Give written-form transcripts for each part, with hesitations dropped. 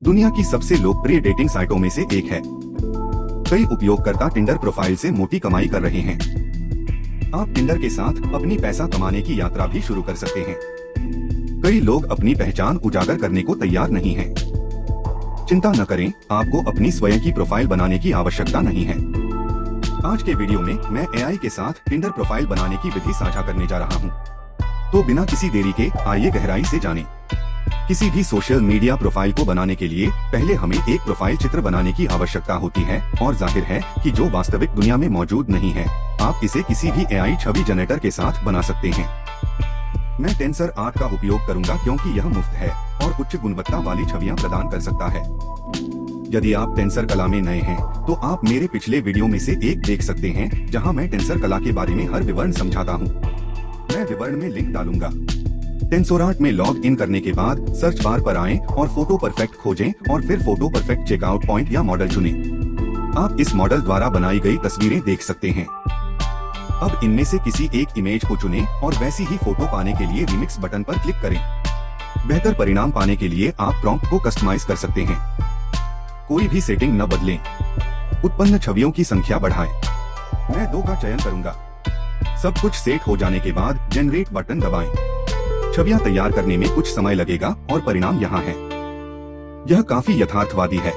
दुनिया की सबसे लोकप्रिय डेटिंग साइटों में से एक है। कई उपयोगकर्ता टिंडर प्रोफाइल से मोटी कमाई कर रहे हैं। आप टिंडर के साथ अपनी पैसा कमाने की यात्रा भी शुरू कर सकते हैं। कई लोग अपनी पहचान उजागर करने को तैयार नहीं हैं। चिंता न करें, आपको अपनी स्वयं की प्रोफाइल बनाने की आवश्यकता नहीं है। आज के वीडियो में मैं एआई के साथ टिंडर प्रोफाइल बनाने की विधि साझा करने जा रहा हूं। तो बिना किसी देरी के आइए गहराई से जानें। किसी भी सोशल मीडिया प्रोफाइल को बनाने के लिए पहले हमें एक प्रोफाइल चित्र बनाने की आवश्यकता होती है, और जाहिर है कि जो वास्तविक दुनिया में मौजूद नहीं है। आप इसे किसी भी एआई छवि जनरेटर के साथ बना सकते हैं। मैं टेंसर आर्ट का उपयोग करूंगा क्योंकि यह मुफ्त है और उच्च गुणवत्ता वाली छवियां प्रदान कर सकता है। यदि आप टेंसर कला में नए हैं, तो आप मेरे पिछले वीडियो में से एक देख सकते हैं, जहां मैं टेंसर कला के बारे में हर विवरण समझाता हूं। मैं विवरण में लिंक डालूंगा। टेंसर आर्ट में लॉग इन करने के बाद सर्च बार पर आएं और फोटो परफेक्ट खोजें और फिर फोटो परफेक्ट चेकआउट पॉइंट या मॉडल चुनें। आप इस मॉडल द्वारा बनाई गई तस्वीरें देख सकते हैं। अब इनमें से किसी एक इमेज को चुनें और वैसी ही फोटो पाने के लिए रिमिक्स बटन पर क्लिक करें। बेहतर परिणाम पाने के लिए आप प्रॉम्प्ट को कस्टमाइज कर सकते हैं। कोई भी सेटिंग न बदलें। उत्पन्न छवियों की संख्या बढ़ाएं। मैं 2 का चयन करूंगा। सब कुछ सेट हो जाने के बाद जनरेट बटन दबाएं। छवियां तैयार करने में कुछ समय लगेगा और परिणाम यहाँ है। यह काफी यथार्थवादी है।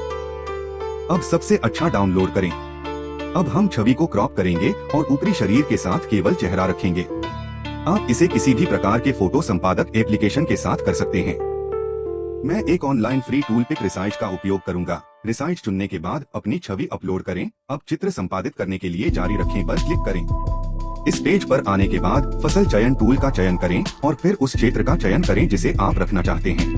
अब सबसे अच्छा डाउनलोड करें। अब हम छवि को क्रॉप करेंगे और ऊपरी शरीर के साथ केवल चेहरा रखेंगे। आप इसे किसी भी प्रकार के फोटो संपादक एप्लीकेशन के साथ कर सकते हैं। मैं एक online free tool PicResize का उपयोग करूंगा। रिसाइज चुनने के बाद अपनी छवि अपलोड करें। अब चित्र संपादित करने के लिए जारी रखें पर क्लिक करें। इस पेज पर आने के बाद फसल चयन टूल का चयन करें और फिर उस क्षेत्र का चयन करें जिसे आप रखना चाहते हैं।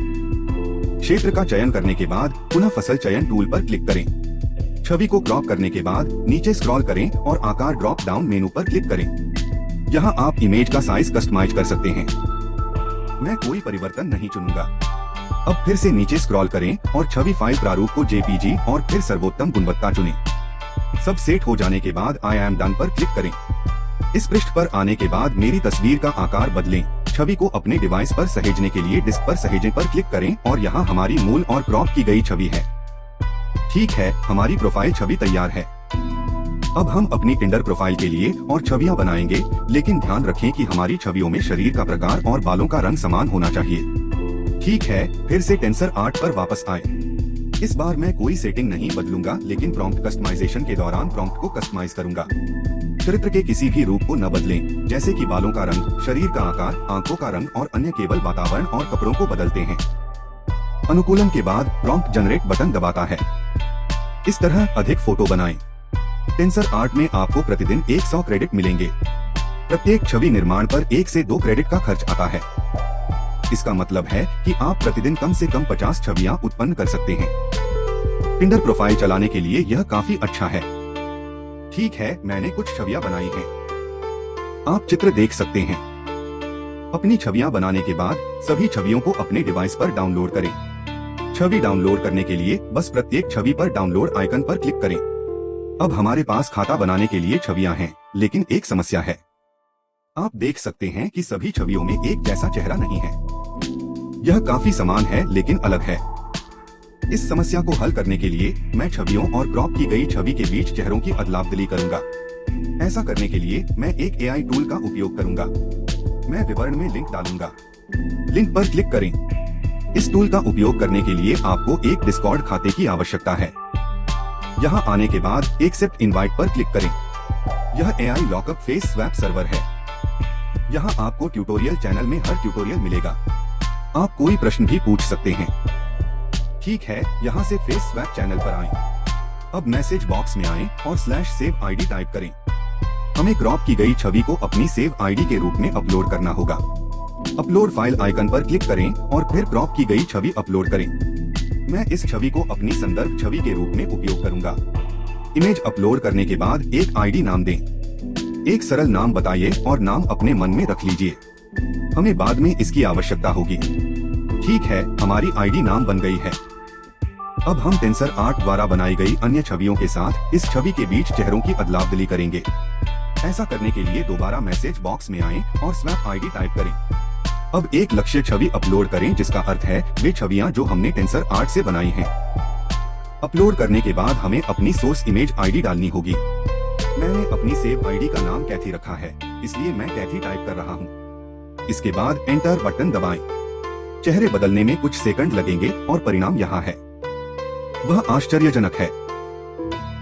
क्षेत्र का चयन करने के बाद पुनः फसल चयन टूल पर क्लिक करें। छवि को क्रॉप करने के बाद नीचे स्क्रॉल करें और आकार ड्रॉप डाउन मेनू पर क्लिक करें। यहाँ आप इमेज का साइज कस्टमाइज कर सकते हैं। मैं कोई परिवर्तन नहीं चुनूंगा। अब फिर से नीचे स्क्रॉल करें और छवि फाइल प्रारूप को जेपीजी और फिर सर्वोत्तम गुणवत्ता चुनें। सब सेट हो जाने के बाद आई एम डन पर क्लिक करें। इस पृष्ठ पर आने के बाद मेरी तस्वीर का आकार बदलें। छवि को अपने डिवाइस पर सहेजने के लिए डिस्क पर सहेजें पर क्लिक करें और यहाँ हमारी मूल और क्रॉप की गई छवि है। ठीक है, हमारी प्रोफाइल छवि तैयार है। अब हम अपनी टिंडर प्रोफाइल के लिए और छवियां बनाएंगे, लेकिन ध्यान रखें कि हमारी छवियों में शरीर का प्रकार और बालों का रंग समान होना चाहिए। ठीक है, फिर से टेंसर आर्ट पर वापस आए। इस बार मैं कोई सेटिंग नहीं बदलूंगा, लेकिन प्रॉम्प्ट कस्टमाइजेशन के दौरान प्रॉम्प्ट को कस्टमाइज करूंगा। चरित्र के किसी भी रूप को न बदलें, जैसे कि बालों का रंग, शरीर का आकार, आंखों का रंग और अन्य केवल वातावरण और कपड़ों को बदलते हैं। अनुकूलन के बाद प्रॉम्प्ट जनरेट बटन दबाता है। इस तरह अधिक फोटो बनाएं। टेंसर आर्ट में आपको प्रतिदिन 100 क्रेडिट मिलेंगे। प्रत्येक छवि निर्माण पर 1 से 2 क्रेडिट का खर्च आता है। इसका मतलब है कि आप प्रतिदिन कम से कम 50 छवियां उत्पन्न कर सकते हैं। टिंडर प्रोफाइल चलाने के लिए यह काफी अच्छा है। ठीक है, मैंने कुछ छवियां बनाई हैं। आप चित्र देख सकते हैं। अपनी छवियां बनाने के बाद सभी छवियों को अपने डिवाइस पर डाउनलोड करें। छवि डाउनलोड करने के लिए बस प्रत्येक छवि पर डाउनलोड आइकन पर क्लिक करें। अब हमारे पास खाता बनाने के लिए छवियां हैं, लेकिन एक समस्या है। आप देख सकते हैं कि सभी छवियों में एक जैसा चेहरा नहीं है। यह काफी समान है लेकिन अलग है। इस समस्या को हल करने के लिए मैं छवियों और क्रॉप की गई छवि के बीच चेहरों की अदला-बदली करूंगा। ऐसा करने के लिए मैं एक एआई टूल का उपयोग करूंगा। मैं विवरण में लिंक डालूंगा। लिंक पर क्लिक करें। इस टूल का उपयोग करने के लिए आपको एक डिस्कॉर्ड खाते की आवश्यकता है। यहाँ आने के बाद एक्सेप्ट इनवाइट पर क्लिक करें। यह AI lockup face swap server है। यहाँ आपको ट्यूटोरियल चैनल में हर ट्यूटोरियल मिलेगा। आप कोई प्रश्न भी पूछ सकते हैं। ठीक है, यहाँ से फेस स्वैप चैनल पर आएं। अब मैसेज बॉक्स में आएं और /save id टाइप करें। हमें क्रॉप की गई छवि को अपनी सेव आईडी के रूप में अपलोड करना होगा। अपलोड फाइल आइकन पर क्लिक करें और फिर क्रॉप की गई छवि अपलोड करें। मैं इस छवि को अपनी संदर्भ छवि के रूप में उपयोग करूंगा। इमेज अपलोड करने के बाद एक आईडी नाम दें। एक सरल नाम बताइए और नाम अपने मन में रख लीजिए। हमें बाद में इसकी आवश्यकता होगी। ठीक है, हमारी आईडी नाम बन गई है। अब हम टेंसर आर्ट द्वारा बनाई गई अन्य छवियों के साथ इस छवि के बीच चेहरों की अदला-बदली करेंगे। ऐसा करने के लिए दोबारा मैसेज बॉक्स में आएं और स्वैप आईडी टाइप करें। अब एक लक्ष्य छवि अपलोड करें, जिसका अर्थ है वे छवियां जो हमने टेंसर आर्ट से बनाई हैं। अपलोड करने के बाद हमें अपनी सोर्स इमेज आईडी डालनी होगी। मैंने अपनी सेव आईडी का नाम कैथी रखा है, इसलिए मैं कैथी टाइप कर रहा हूँ। इसके बाद एंटर बटन दबाएं। चेहरे बदलने में कुछ सेकंड लगेंगे और परिणाम यहाँ है। वह आश्चर्यजनक है।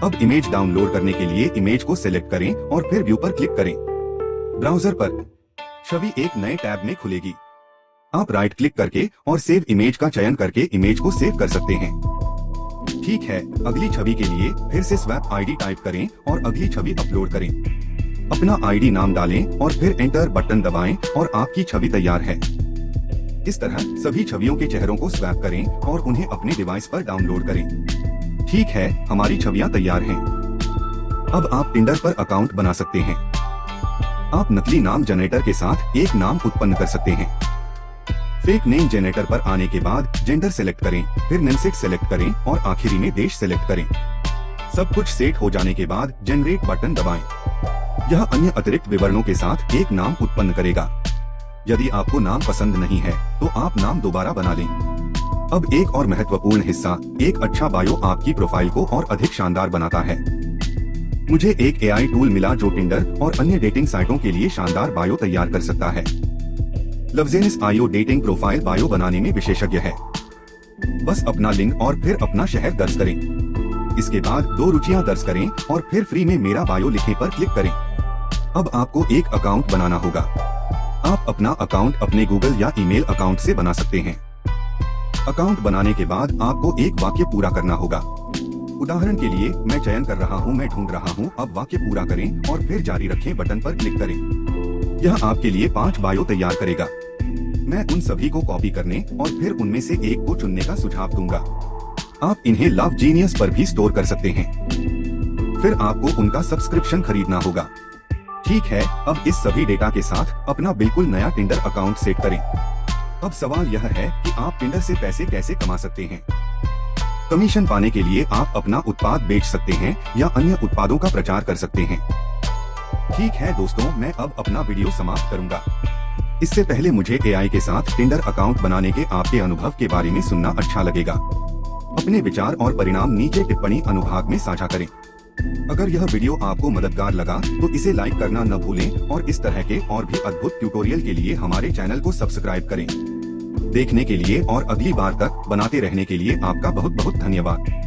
अब इमेज डाउनलोड करने के लिए इमेज को सिलेक्ट करें और फिर व्यू पर क्लिक करें। ब्राउजर पर छवि एक नए टैब में खुलेगी। आप राइट क्लिक करके और सेव इमेज का चयन करके इमेज को सेव कर सकते हैं। ठीक है, अगली छवि के लिए फिर से स्वैप आईडी टाइप करें और अगली छवि अपलोड करें। अपना आईडी नाम डालें और फिर एंटर बटन दबाएं और आपकी छवि तैयार है। इस तरह सभी छवियों के चेहरों को स्वैप करें और उन्हें अपने डिवाइस पर डाउनलोड करें। ठीक है, हमारी छवियां तैयार हैं। अब आप टिंडर पर अकाउंट बना सकते हैं। आप नकली नाम जनरेटर के साथ एक नाम उत्पन्न कर सकते हैं। फेक नेम जनरेटर पर आने के बाद जेंडर सेलेक्ट करें, फिर नेमसेक सेलेक्ट करें और आखिरी में देश सेलेक्ट करें। सब कुछ सेट हो जाने के बाद जनरेट बटन दबाएं। यह अन्य अतिरिक्त विवरणों के साथ एक नाम उत्पन्न करेगा। यदि आपको नाम पसंद नहीं है तो आप नाम दोबारा बना लें। अब एक और महत्वपूर्ण हिस्सा, एक अच्छा बायो आपकी प्रोफाइल को और अधिक शानदार बनाता है। मुझे एक AI टूल मिला जो टिंडर और अन्य डेटिंग साइटों के लिए शानदार बायो तैयार कर सकता है। LoveZenis.io डेटिंग प्रोफाइल बायो बनाने में विशेषज्ञ है। बस अपना लिंक और फिर अपना शहर दर्ज करें। इसके बाद 2 रुचियां दर्ज करें और फिर फ्री में मेरा बायो लिखें पर क्लिक करें। अब आपको एक अकाउंट बनाना होगा। आप अपना अकाउंट अपने गूगल या ईमेल अकाउंट से बना सकते हैं। अकाउंट बनाने के बाद आपको एक वाक्य पूरा करना होगा। उदाहरण के लिए मैं चयन कर रहा हूँ, मैं ढूंढ रहा हूँ। अब वाक्य पूरा करें और फिर जारी रखें बटन पर क्लिक करें। यह आपके लिए 5 बायो तैयार करेगा। मैं उन सभी को कॉपी करने और फिर उनमें से एक को चुनने का सुझाव दूंगा। आप इन्हें LoveGenius पर भी स्टोर कर सकते हैं। फिर आपको उनका सब्सक्रिप्शन खरीदना होगा। ठीक है, अब इस सभी डेटा के साथ अपना बिल्कुल नया टिंडर अकाउंट सेट करें। अब सवाल यह है कि आप टिंडर से पैसे कैसे कमा सकते हैं। कमीशन पाने के लिए आप अपना उत्पाद बेच सकते हैं या अन्य उत्पादों का प्रचार कर सकते हैं। ठीक है दोस्तों, मैं अब अपना वीडियो समाप्त करूंगा। इससे पहले मुझे AI के साथ टिंडर अकाउंट बनाने के आपके अनुभव के बारे में सुनना अच्छा लगेगा। अपने विचार और परिणाम नीचे टिप्पणी अनुभाग में साझा करें। अगर यह वीडियो आपको मददगार लगा तो इसे लाइक करना न भूलें और इस तरह के और भी अद्भुत ट्यूटोरियल के लिए हमारे चैनल को सब्सक्राइब करें। देखने के लिए और अगली बार तक बनाते रहने के लिए आपका बहुत बहुत धन्यवाद।